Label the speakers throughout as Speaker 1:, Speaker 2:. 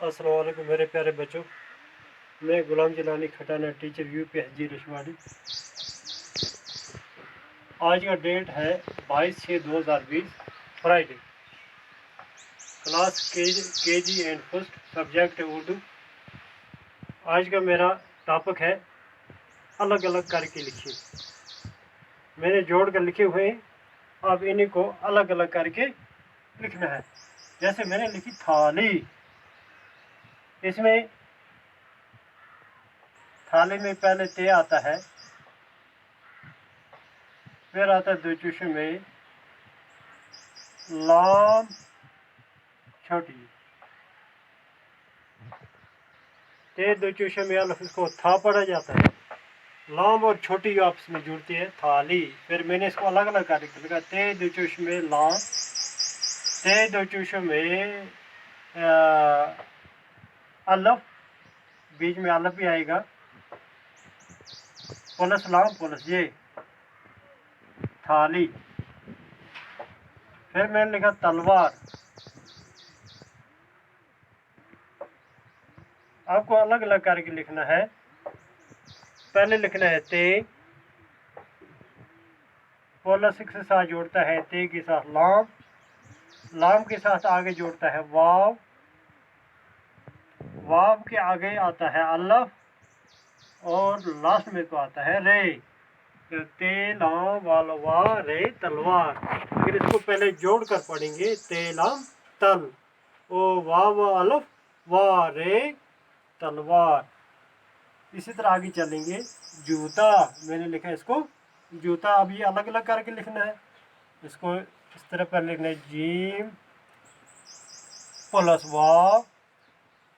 Speaker 1: अस्सलाम वालेकुम मेरे प्यारे बच्चों। मैं गुलाम जिलानी खटाना टीचर UPSG रशवाड़ी। आज का डेट है 22/6/2020 Friday. Class KG and first, subject है उर्दू। आज का मेरा टॉपिक है अलग अलग करके लिखिए। मैंने जोड़ कर लिखे हुए हैं, अब इन्हीं को अलग अलग करके लिखना है। जैसे मैंने लिखी थाली, इसमें थाली में पहले ते आता है, फिर आता है दुचुश में लाम छोटी, ते दुचुश में अलफ इसको था पढ़ा जाता है। लाम और छोटी आपस में जुड़ती है थाली। फिर मैंने इसको अलग अलग करके लिखा, ते दुचुश में लाम, ते दुचुश में अलफ, बीच में अलफ भी आएगा, प्लस लाम प्लस ये थाली। फिर मैंने लिखा तलवार। आपको अलग अलग करके लिखना है। पहले लिखना है ते, प्लस के साथ जोड़ता है ते के साथ लाम, लाम के साथ आगे जोड़ता है वाव, वाव के आगे आता है अलफ, और लास्ट में तो आता है रे। तो ते लाम वाल वा रे तलवार। अगर इसको पहले जोड़ कर पढ़ेंगे, ते लाम तल, ओ वाव अलफ वा रे तलवार। इसी तरह आगे चलेंगे। जूता, मैंने लिखा है इसको जूता। अब ये अलग अलग करके लिखना है। इसको इस तरह पर लिखना है, जीम प्लस वाव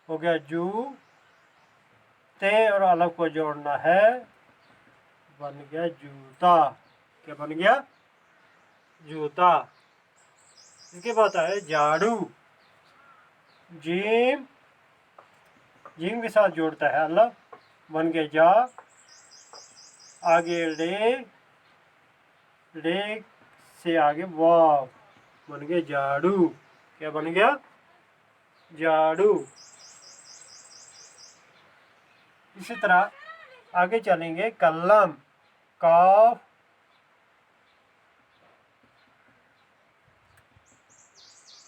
Speaker 1: हो गया जू, ते और अलग को जोड़ना है, बन गया जूता। क्या बन गया? जूता। इसके बाद है झाड़ू। जिम, जिम के साथ जोड़ता है अलग, बन गया जा। आगे रे, रे से आगे वाव, बन गया झाड़ू। क्या बन गया? झाड़ू। इसी तरह आगे चलेंगे। कलम, काफ,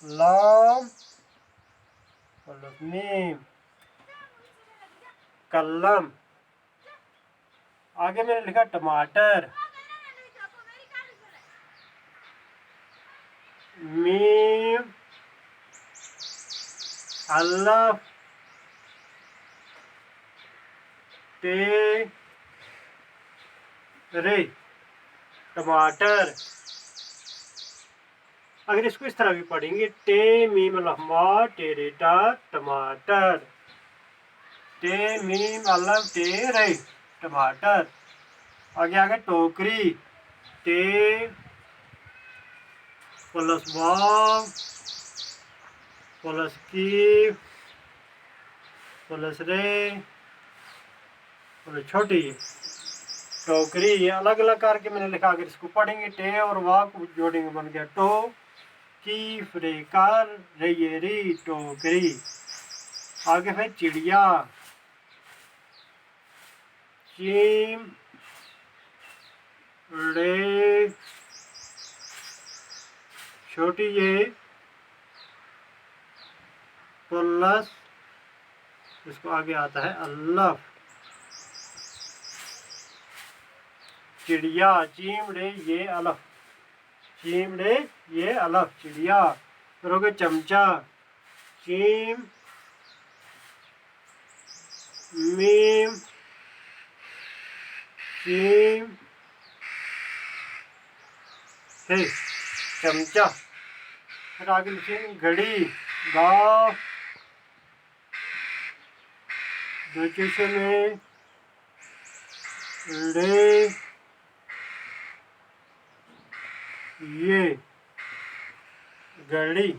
Speaker 1: लाम और मीम, कलम। आगे मैंने लिखा टमाटर, मीम अलफ, ते रे टमाटर। अगर इसको इस तरह भी पढ़ेंगे, टे मीम अलफ मा टेरेटा टमाटर, टे मीम अलफ टे रे टमाटर। आगे आगे टोकरी, टे प्लस वाव प्लस की प्लस रे प्लस छोटी टोकरी। ये अलग अलग करके मैंने लिखा। अगर इसको पढ़ेंगे, टे और वाव को जोड़ेंगे, बन गया टो की फ्रेकार रेयरी टोकरी। आगे फिर चिड़िया, चीम रे छोटी ये प्लस इसको आगे आता है अल्लफ। चिड़िया, चीमड़े ये अलफ, चीमड़े ये अलफ चिड़िया। फिर हो गया चमचा, चीम मीम चीम है चमचा। फिर आगे लिखेंगे घड़ी, गाफ, दो में ले ये घड़ी।